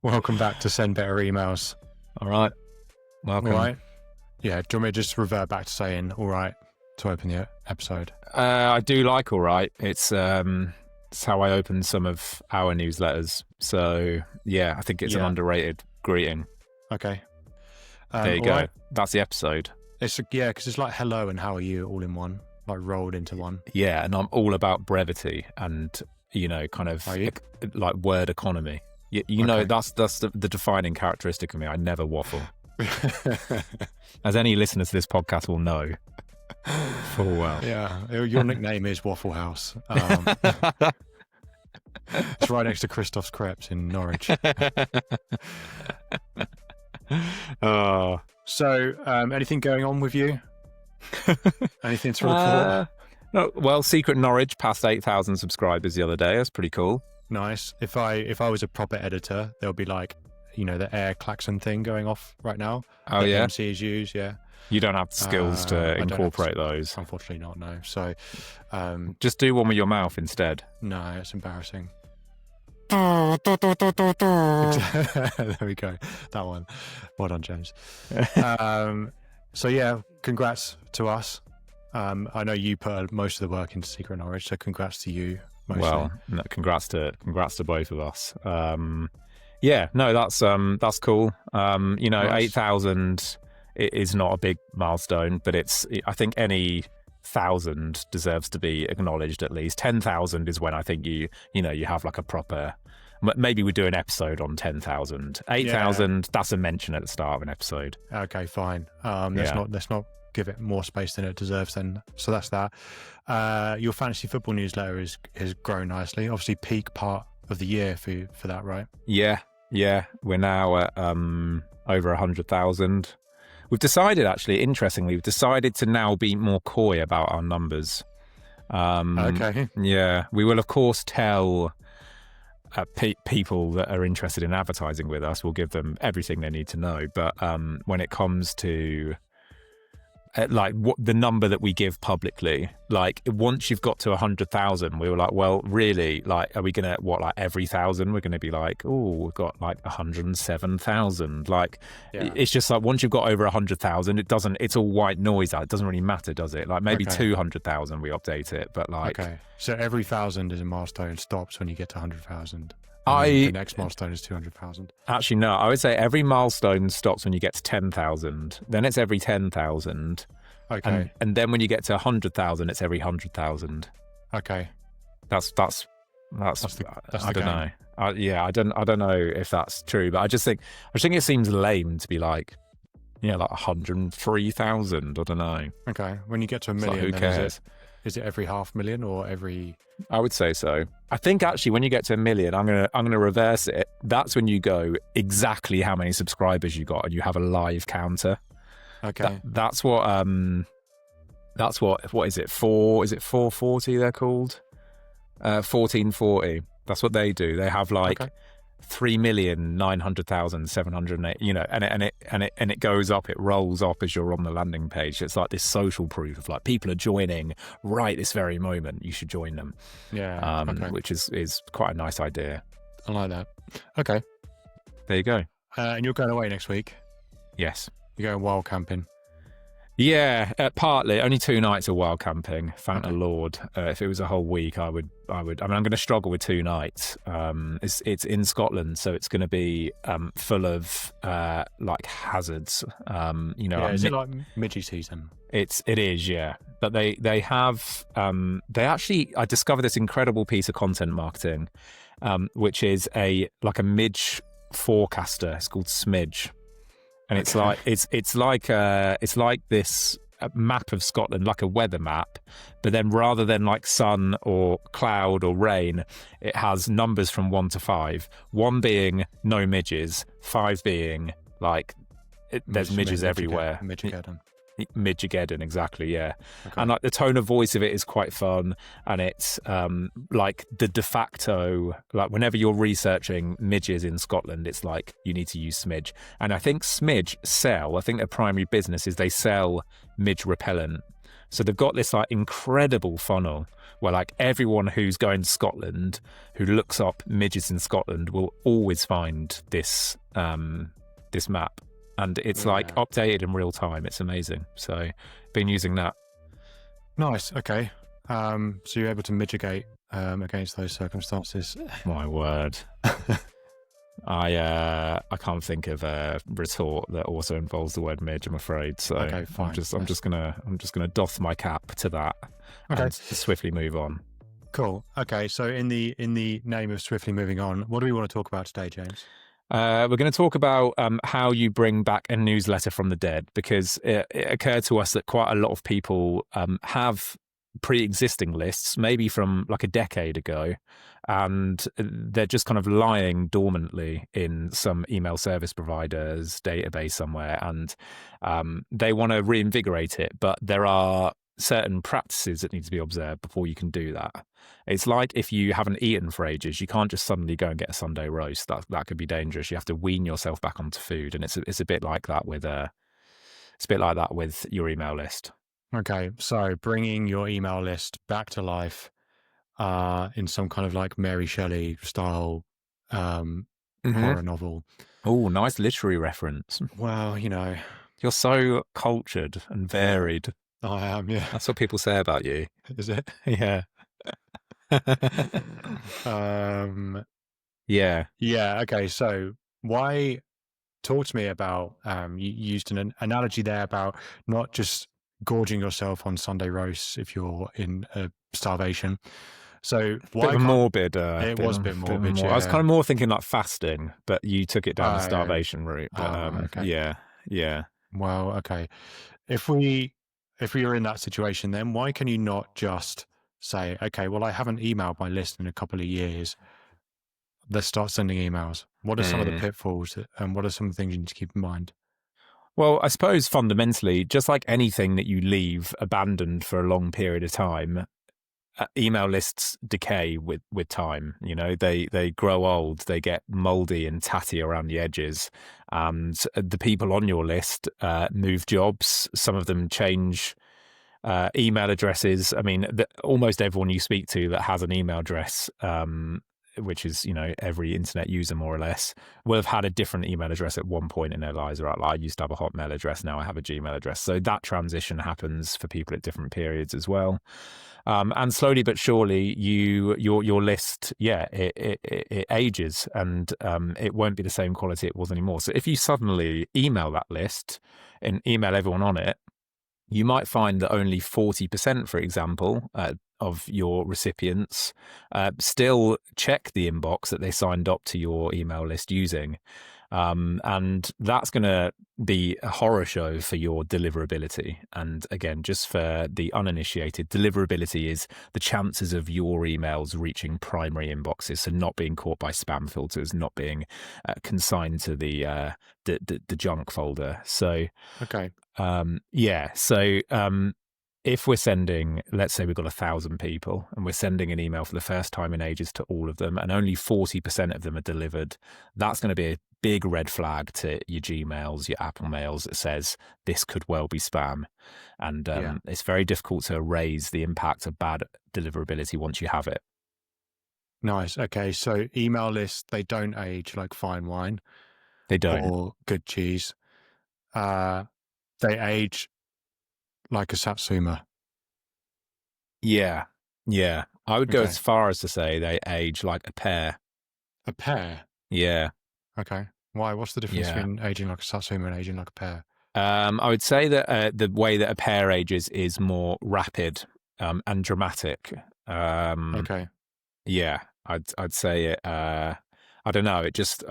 Welcome back to Send Better Emails. All right. Welcome. All right. Yeah. Do you want me to just revert back to saying all right to open the episode? I do like all right. It's how I open some of our newsletters. So yeah, I think it's an underrated greeting. Okay. There you go. Right. That's the episode. Because it's like hello and how are you all in one, like rolled into one. Yeah, and I'm all about brevity and kind of like word economy. You know, that's the defining characteristic of me. I never waffle. As any listener to this podcast will know full well. Yeah, your nickname is Waffle House. It's right next to Christoph's Crepes in Norwich. So, anything going on with you? Anything to report? No, well, Secret Norwich passed 8,000 subscribers the other day. That's pretty cool. Nice. If I was a proper editor, there'll be like, the air klaxon thing going off right now. Oh, yeah? MCs use, yeah. You don't have the skills to incorporate those. Unfortunately not, no. So... just do one with your mouth instead. No, it's embarrassing. There we go. That one. Well done, James. So yeah, congrats to us. I know you put most of the work into Secret Norwich, so congrats to you. Mostly. Well, no, congrats to both of us. That's cool. Nice. 8,000 is not a big milestone, but I think any 1,000 deserves to be acknowledged at least. 10,000 is when I think you have like a proper. Maybe we do an episode on 10,000. 8,000, that's a mention at the start of an episode. Okay, fine. Let's not give it more space than it deserves then. So that's that. Your fantasy football newsletter has grown nicely. Obviously peak part of the year for that, right? Yeah. We're now at over 100,000. We've decided, actually, interestingly, to now be more coy about our numbers. Okay. Yeah, we will of course tell people that are interested in advertising with us. We'll give them everything they need to know. But when it comes to like what the number that we give publicly, like once you've got to 100,000, we were like, well, really, like, are we gonna every 1,000 we're gonna be like, oh, we've got like 107,000. Like, it's just like once you've got over 100,000, it's all white noise. It doesn't really matter, does it? Like maybe 200,000 we update it, but like, okay, so every 1,000 is a milestone, stops when you get to 100,000. The next milestone is 200,000. Actually, no, I would say every milestone stops when you get to 10,000. Then it's every 10,000. Okay. And then when you get to 100,000, it's every 100,000. Okay. That's I don't know. I don't know if that's true, but I just think it seems lame to be like, like 103,000. I don't know. Okay. When you get to 1 million, like, who cares? Is it every 500,000 or every? I would say so. I think actually when you get to 1 million, I'm gonna reverse it. That's when you go exactly how many subscribers you got, and you have a live counter. Okay. That's what is it? 440 they're called? 1440. That's what they do. They have like 3,900,708, and it goes up, it rolls up as you're on the landing page. It's like this social proof of like people are joining right this very moment. You should join them. Yeah. Which is quite a nice idea. I like that. Okay. There you go. And you're going away next week? Yes. You're going wild camping? Yeah, partly. Only 2 nights of wild camping. Thank the Lord. If it was a whole week, I would. I mean, I'm going to struggle with 2 nights. It's in Scotland, so it's going to be full of like hazards. Is it like midgie season? It is, yeah. But they have I discovered this incredible piece of content marketing, which is a midge forecaster. It's called Smidge. And it's like it's like this map of Scotland, like a weather map, but then rather than like sun or cloud or rain, it has numbers from 1 to 5. 1 being no midges, 5 being like there's midges everywhere. Midgegeddon, exactly, yeah. Okay. And like the tone of voice of it is quite fun, and it's like the de facto, like whenever you're researching midges in Scotland, it's like you need to use Smidge. And I think Smidge I think their primary business is they sell midge repellent. So they've got this like incredible funnel where like everyone who's going to Scotland who looks up midgets in Scotland will always find this this map, and it's like updated in real time. It's amazing. So been using that. Nice. Okay. So you're able to mitigate against those circumstances. My word. I can't think of a retort that also involves the word midge, I'm afraid. So okay, fine. I'm just gonna doff my cap to that and swiftly move on. Cool. Okay, so in the name of swiftly moving on, what do we want to talk about today, James? We're going to talk about how you bring back a newsletter from the dead, because it occurred to us that quite a lot of people have pre-existing lists, maybe from like a decade ago, and they're just kind of lying dormantly in some email service provider's database somewhere, and they want to reinvigorate it, but there are certain practices that need to be observed before you can do that. It's like if you haven't eaten for ages, you can't just suddenly go and get a Sunday roast. That could be dangerous. You have to wean yourself back onto food, and it's a bit like that with your email list. Okay, so bringing your email list back to life in some kind of like Mary Shelley style horror novel. Oh, nice literary reference. Well, you're so cultured and varied. I am, yeah. That's what people say about you. Is it? Yeah. Yeah. Okay, so talk to me about you used an analogy there about not just gorging yourself on Sunday roasts if you're in starvation. So why morbid? It was a bit morbid. Yeah. I was kind of more thinking like fasting, but you took it down the starvation route. But okay. Yeah. Well, okay. If we are in that situation, then why can you not just say, okay, well, I haven't emailed my list in a couple of years. Let's start sending emails. What are some of the pitfalls and what are some of the things you need to keep in mind? Well, I suppose fundamentally, just like anything that you leave abandoned for a long period of time, email lists decay with time. They grow old, they get moldy and tatty around the edges, and the people on your list move jobs. Some of them change email addresses. I mean, almost everyone you speak to that has an email address, which is, every internet user more or less, will have had a different email address at one point in their lives. Right? Like, I used to have a Hotmail address, now I have a Gmail address. So that transition happens for people at different periods as well. And slowly but surely, your list, it ages, and it won't be the same quality it was anymore. So if you suddenly email that list and email everyone on it, you might find that only 40%, for example, of your recipients still check the inbox that they signed up to your email list using. And that's going to be a horror show for your deliverability. And again, just for the uninitiated, deliverability is the chances of your emails reaching primary inboxes, so not being caught by spam filters, not being consigned to the junk folder. So, okay. If we're sending, let's say we've got 1,000 people and we're sending an email for the first time in ages to all of them, and only 40% of them are delivered, that's going to be a big red flag to your Gmails, your Apple mails that says this could well be spam. And it's very difficult to erase the impact of bad deliverability once you have it. Nice. Okay. So email lists, they don't age like fine wine. They don't. Or good cheese. They age like a Satsuma. Yeah. I would go as far as to say they age like a pear. A pear? Yeah. Okay. Why? What's the difference between aging like a Satsuma and aging like a pear? I would say that the way that a pear ages is more rapid and dramatic. Okay. Yeah, I'd say it. I don't know. It just,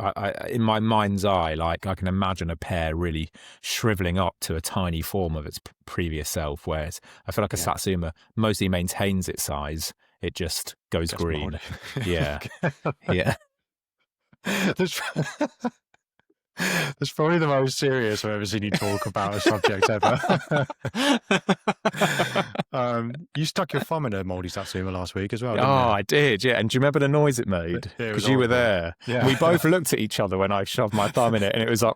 in my mind's eye, like I can imagine a pear really shriveling up to a tiny form of its previous self. Whereas I feel like a Satsuma mostly maintains its size. It just goes green. Yeah. That's probably the most serious I've ever seen you talk about a subject ever. You stuck your thumb in a mouldy Satsuma last week as well, didn't you? I did, yeah. And do you remember the noise it made? Because you were there. Yeah. We both looked at each other when I shoved my thumb in it, and it was like,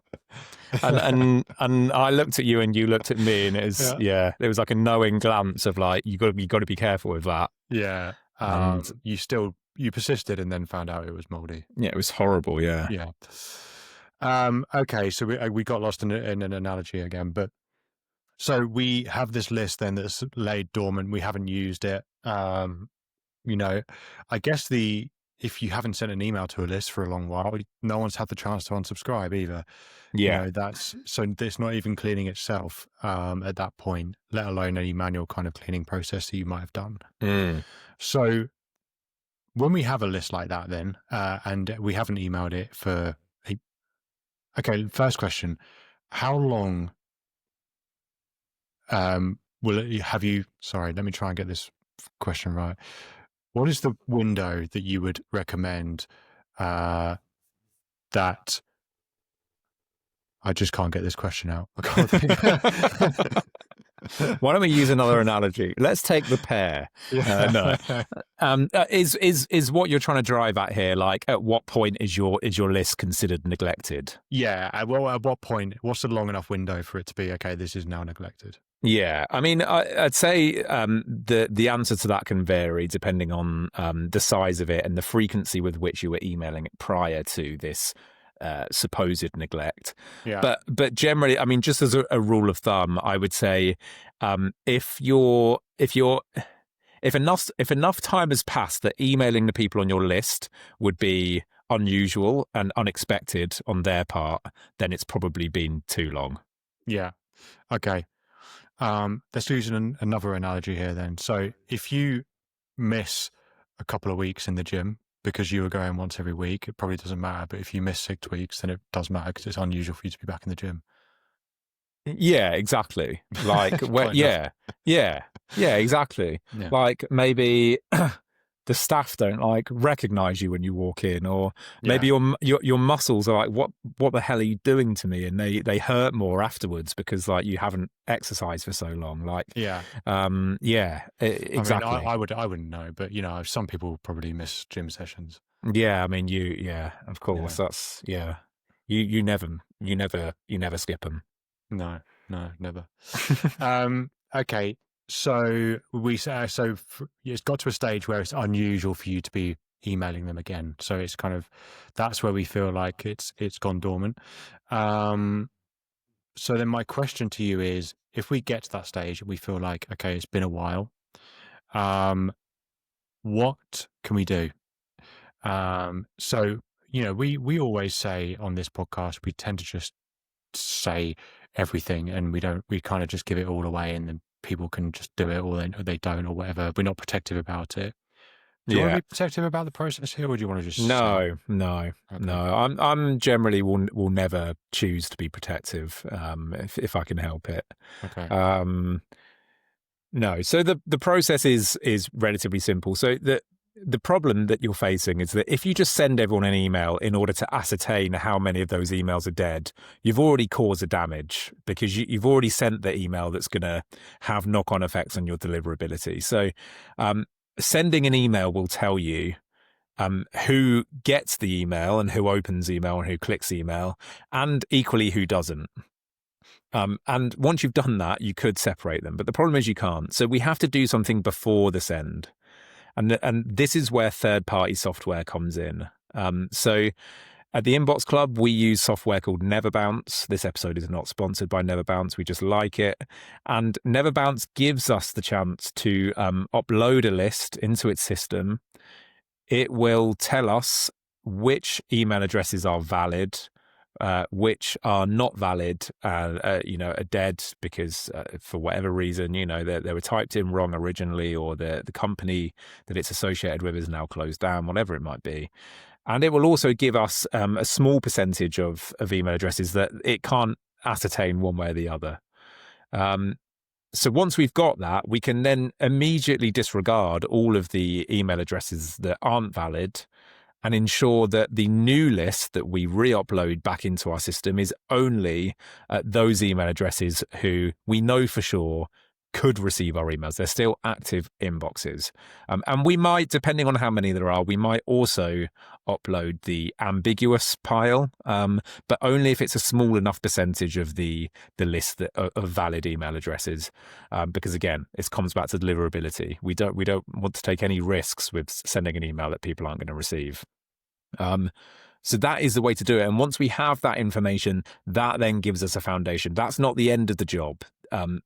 and I looked at you, and you looked at me, and it was there was like a knowing glance of like you got to be careful with that. Yeah. You persisted and then found out it was mouldy. Yeah, it was horrible. Yeah. Yeah. Okay, so we got lost in an analogy again, but so we have this list then that's laid dormant. We haven't used it. You know, I guess if you haven't sent an email to a list for a long while, no one's had the chance to unsubscribe either. Yeah. You know, so it's not even cleaning itself at that point, let alone any manual kind of cleaning process that you might have done. So when we have a list like that then, and we haven't emailed it for okay, first question, how long will it have you, sorry, let me try and get this question right. What is the window that you would recommend that I just can't get this question out. I can't think. Why don't we use another analogy? Let's take the pear. Is what you're trying to drive at here? Like, at what point is your list considered neglected? Yeah. Well, at what point? What's a long enough window for it to be okay? This is now neglected. Yeah, I mean, I'd say the answer to that can vary depending on the size of it and the frequency with which you were emailing it prior to this supposed neglect. Yeah. But generally, I mean, just as a rule of thumb, I would say if enough time has passed that emailing the people on your list would be unusual and unexpected on their part, then it's probably been too long. Yeah. Okay. Let's use another analogy here then. So if you miss a couple of weeks in the gym because you were going once every week, it probably doesn't matter. But if you miss 6 weeks, then it does matter because it's unusual for you to be back in the gym. Yeah, exactly. Like, yeah, exactly. Yeah. Like maybe the staff don't like recognize you when you walk in, or maybe your muscles are like, what the hell are you doing to me? And they hurt more afterwards because like you haven't exercised for so long. Like, exactly. I mean, I wouldn't know, but you know, some people probably miss gym sessions. Yeah, I mean, of course, that's you never skip them. No, never. Okay. So it's got to a stage where it's unusual for you to be emailing them again. So it's kind of, that's where we feel like it's gone dormant. So then my question to you is, if we get to that stage and we feel like, okay, it's been a while, what can we do? So, you know, we always say on this podcast, we tend to just say everything and we kind of just give it all away and then people can just do it or they don't or whatever. We're not protective about it. Do you want to be protective about the process here, or do you want to just No. I'm generally will never choose to be protective if I can help it. Okay. No. So the process is relatively simple. So the problem that you're facing is that if you just send everyone an email in order to ascertain how many of those emails are dead, you've already caused a damage because you've already sent the email that's going to have knock-on effects on your deliverability. So sending an email will tell you who gets the email and who opens email and who clicks email, and equally who doesn't. And once you've done that, you could separate them. But the problem is you can't. So we have to do something before the send. And this is where third-party software comes in. So at the Inbox Club, we use software called Neverbounce. This episode is not sponsored by Neverbounce. We just like it. And Neverbounce gives us the chance to upload a list into its system. It will tell us which email addresses are valid, which are not valid, are dead because for whatever reason, they were typed in wrong originally, or the company that it's associated with is now closed down, whatever it might be. And it will also give us a small percentage of email addresses that it can't ascertain one way or the other. So once we've got that, we can then immediately disregard all of the email addresses that aren't valid and ensure that the new list that we re-upload back into our system is only those email addresses who we know for sure could receive our emails. They're still active inboxes. And we might, depending on how many there are, we might also upload the ambiguous pile, but only if it's a small enough percentage of the list of valid email addresses. Because again, it comes back to deliverability. We don't want to take any risks with sending an email that people aren't going to receive. So that is the way to do it. And once we have that information, that then gives us a foundation. That's not the end of the job.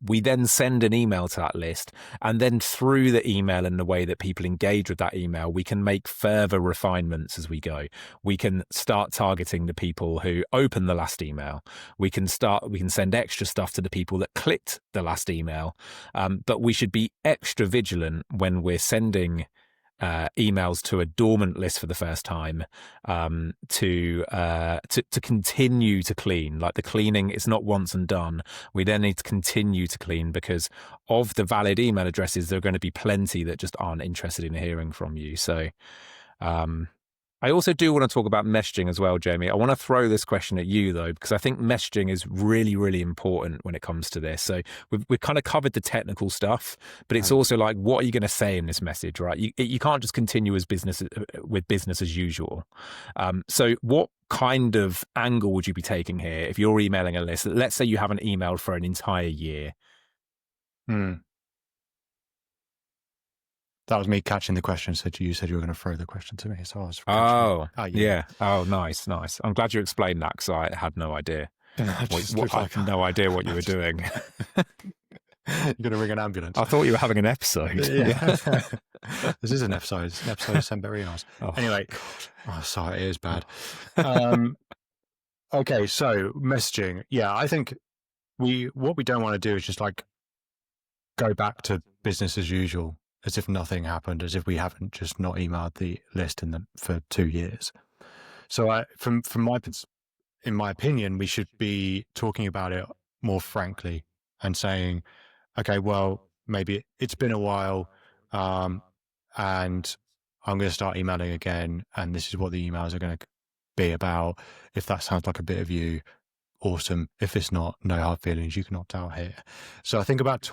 We then send an email to that list, and then through the email and the way that people engage with that email, we can make further refinements as we go. We can start targeting the people who opened the last email. We can send extra stuff to the people that clicked the last email. But we should be extra vigilant when we're sending emails to a dormant list for the first time, to continue to clean. Like, the cleaning is not once and done. We then need to continue to clean, because of the valid email addresses, there are going to be plenty that just aren't interested in hearing from you. So I also do want to talk about messaging as well, Jamie. I want to throw this question at you, though, because I think messaging is really, really important when it comes to this. So we've kind of covered the technical stuff, but it's also like, what are you going to say in this message, right? You can't just continue with business as usual. So what kind of angle would you be taking here if you're emailing a list? Let's say you haven't emailed for an entire year. That was me catching the question. You said you were going to throw the question to me, so I was. Yeah. Oh, nice. I'm glad you explained that, because I had no idea. I had no idea what you were doing. You're going to ring an ambulance. I thought you were having an episode. Yeah. This is an episode. It's an episode of Send Better Emails. Anyway, sorry, it is bad. Okay, so messaging. Yeah, I think what we don't want to do is just like go back to business as usual, as if nothing happened, as if we haven't just not emailed the list for 2 years. So in my opinion, we should be talking about it more frankly and saying, okay, well, maybe it's been a while, and I'm going to start emailing again, and this is what the emails are going to be about. If that sounds like a bit of you, awesome. If it's not, no hard feelings, you can opt out here. So I think about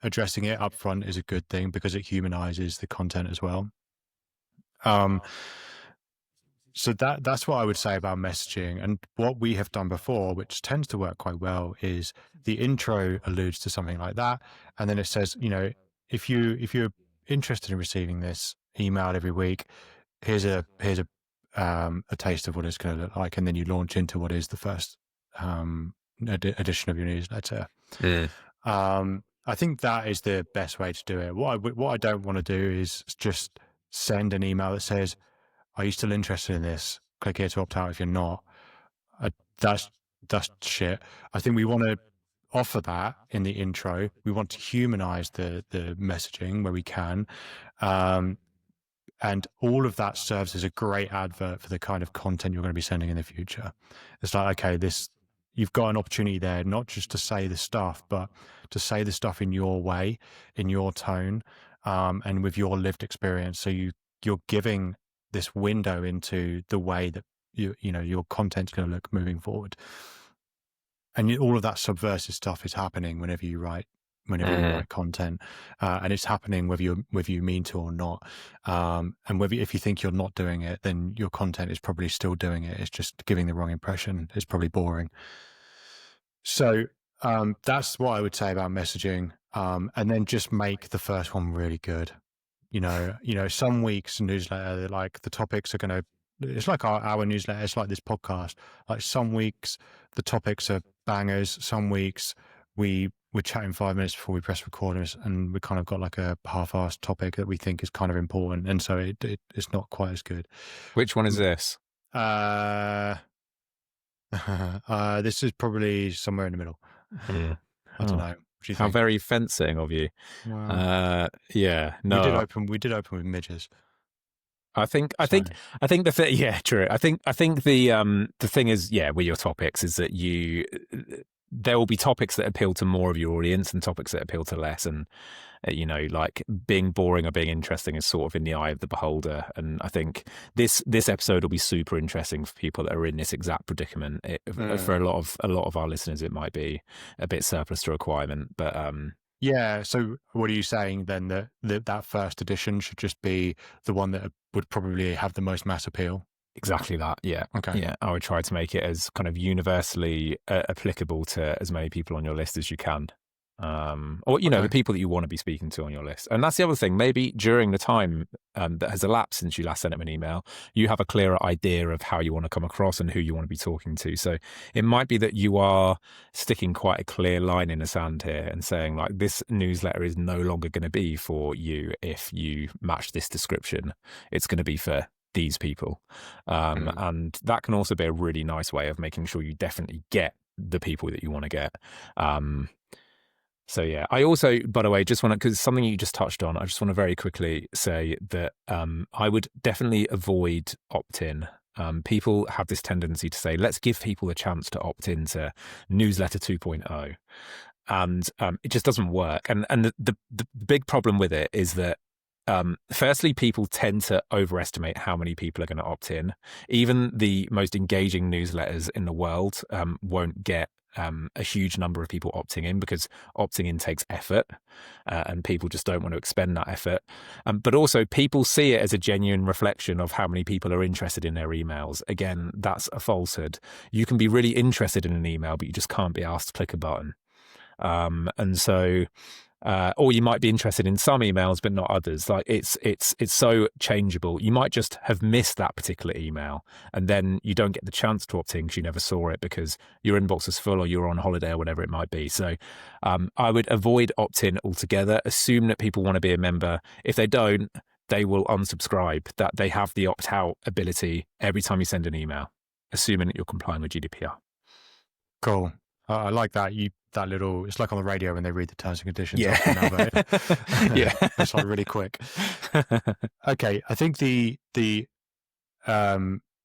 addressing it up front is a good thing, because it humanizes the content as well. So that's what I would say about messaging. And what we have done before, which tends to work quite well, is the intro alludes to something like that, and then it says, if you're interested in receiving this email every week, here's a taste of what it's going to look like, and then you launch into what is the first edition of your newsletter. I think that is the best way to do it. What I don't want to do is just send an email that says, are you still interested in this? Click here to opt out if you're not. That's shit. I think we want to offer that in the intro. We want to humanize the messaging where we can. And all of that serves as a great advert for the kind of content you're going to be sending in the future. It's like, okay, you've got an opportunity there, not just to say the stuff, but to say the stuff in your way, in your tone, and with your lived experience. So you're giving this window into the way that your content's going to look moving forward. And all of that subversive stuff is happening whenever you write content, and it's happening whether you mean to or not. And if you think you're not doing it, then your content is probably still doing it. It's just giving the wrong impression. It's probably boring. So that's what I would say about messaging. And then just make the first one really good. Some weeks newsletter, like the topics are going to, it's like our newsletter. It's like this podcast. Like some weeks the topics are bangers. Some weeks we're chatting 5 minutes before we press record, and we kind of got like a half-assed topic that we think is kind of important, and so it's not quite as good. Which one is this? This is probably somewhere in the middle. I don't know. How very fencing of you. Wow. Yeah. No. We did open with midges. I think the thing, yeah, true. I think the thing is, yeah, with your topics is that there will be topics that appeal to more of your audience and topics that appeal to less. And, like being boring or being interesting is sort of in the eye of the beholder. And I think this episode will be super interesting for people that are in this exact predicament. For a lot of our listeners, it might be a bit surplus to requirement, but yeah. So what are you saying then, that first edition should just be the one that would probably have the most mass appeal? Exactly that. Yeah. Okay. Yeah. I would try to make it as kind of universally applicable to as many people on your list as you can. Or, the people that you want to be speaking to on your list. And that's the other thing. Maybe during the time that has elapsed since you last sent them an email, you have a clearer idea of how you want to come across and who you want to be talking to. So it might be that you are sticking quite a clear line in the sand here and saying, like, this newsletter is no longer going to be for you if you match this description. It's going to be for these people. And that can also be a really nice way of making sure you definitely get the people that you want to get. So yeah, I also, by the way, just want to, because something you just touched on, I just want to very quickly say that I would definitely avoid opt-in. People have this tendency to say, let's give people a chance to opt into newsletter 2.0. And it just doesn't work. And the big problem with it is that firstly, people tend to overestimate how many people are going to opt in. Even the most engaging newsletters in the world won't get a huge number of people opting in, because opting in takes effort and people just don't want to expend that effort. But also people see it as a genuine reflection of how many people are interested in their emails. Again, that's a falsehood. You can be really interested in an email, but you just can't be asked to click a button. And so, or you might be interested in some emails, but not others. Like it's so changeable. You might just have missed that particular email, and then you don't get the chance to opt in because you never saw it because your inbox is full or you're on holiday or whatever it might be. So, I would avoid opt-in altogether. Assume that people want to be a member. If they don't, they will unsubscribe. That they have the opt-out ability every time you send an email, assuming that you're complying with GDPR. Cool. I like that. That little, it's like on the radio when they read the terms and conditions. Yeah. Yeah. It's like really quick. Okay. I think the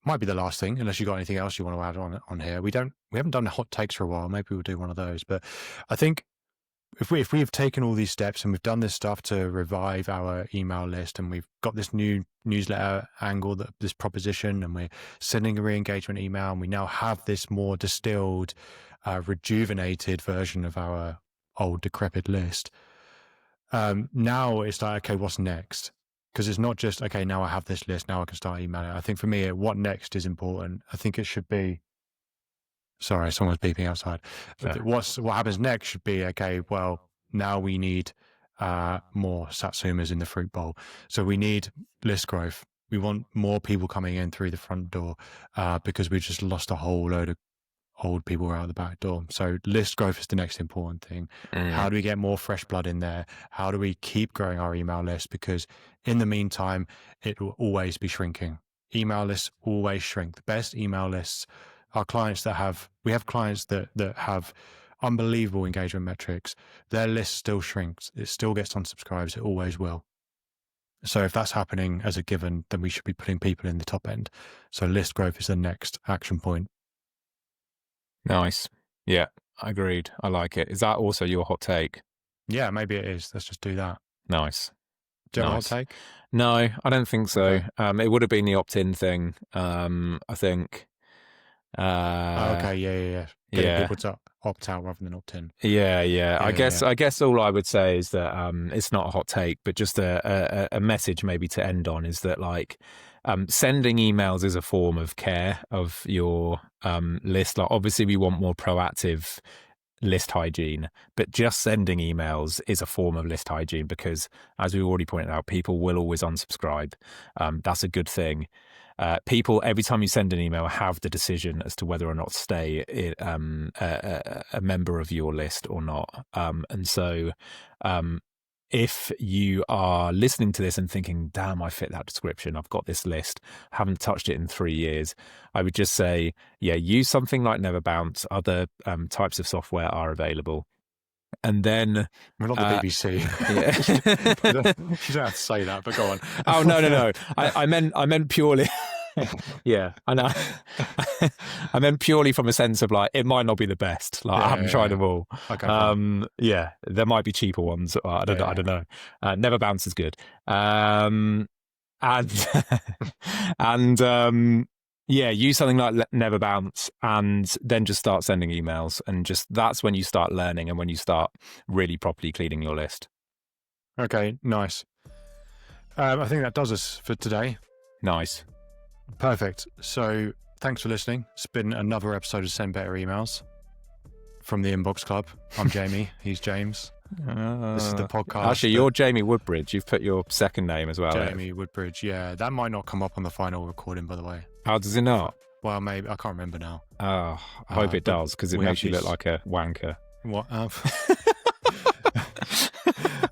might be the last thing, unless you got anything else you want to add on here. We haven't done hot takes for a while. Maybe we'll do one of those. But I think if we have taken all these steps and we've done this stuff to revive our email list, and we've got this new newsletter angle, this proposition, and we're sending a re-engagement email, and we now have this more distilled, rejuvenated version of our old decrepit list. Now it's like, okay, what's next? Because it's not just, okay, now I have this list, now I can start emailing. I think for me, what next is important. I think it should be, sorry, someone's beeping outside. What happens next should be, okay, well, now we need more satsumas in the fruit bowl. So we need list growth. We want more people coming in through the front door because we just lost a whole load of old people out the back door. So list growth is the next important thing. How do we get more fresh blood in there? How do we keep growing our email list? Because in the meantime, it will always be shrinking. Email lists always shrink. The best email lists are clients we have clients that have unbelievable engagement metrics. Their list still shrinks. It still gets unsubscribes. It always will. So if that's happening as a given, then we should be putting people in the top end. So list growth is the next action point. Nice. Yeah, agreed. I like it. Is that also your hot take? Yeah, maybe it is. Let's just do that. Nice. Do you have a hot take? No, I don't think so. Okay. It would have been the opt-in thing. I think. Okay. Yeah. Getting people to opt out rather than opt in. Yeah. I guess all I would say is that it's not a hot take, but just a message maybe to end on is that, like, sending emails is a form of care of your list. Like, obviously we want more proactive list hygiene, but just sending emails is a form of list hygiene because, as we already pointed out, people will always unsubscribe. That's a good thing. People, every time you send an email, have the decision as to whether or not to stay a member of your list or not. And so if you are listening to this and thinking, damn, I fit that description, I've got this list, haven't touched it in 3 years, I would just say, yeah, use something like Never Bounce. Other types of software are available. And then we're not the BBC. Yeah. You don't have to say that, but go on. Oh no. I meant purely Yeah, I know. I meant purely from a sense of like, it might not be the best. Like I haven't tried them all. Okay, fine. Yeah, there might be cheaper ones. I don't know. I don't know. Never Bounce is good. And and yeah, use something like Never Bounce, and then just start sending emails, and just that's when you start learning and when you start really properly cleaning your list. Okay, nice. I think that does us for today. Nice. Perfect. So thanks for listening. It's been another episode of Send Better Emails from the Inbox Club. I'm Jamie. He's James. This is the podcast. Actually, you're Jamie Woodbridge. You've put your second name as well. Jamie Woodbridge. Yeah, that might not come up on the final recording, by the way. How does it not? Well, maybe. I can't remember now. Oh, I hope it does, because it makes you look like a wanker. What?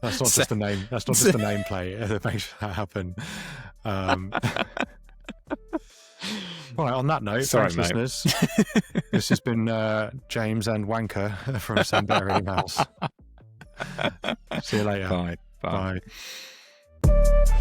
That's not just a name. That's not just a nameplate that makes that happen. Right, on that note, sorry, thanks, mate. Listeners. This has been James and Wanker from Send Better Emails. See you later. Bye. Bye.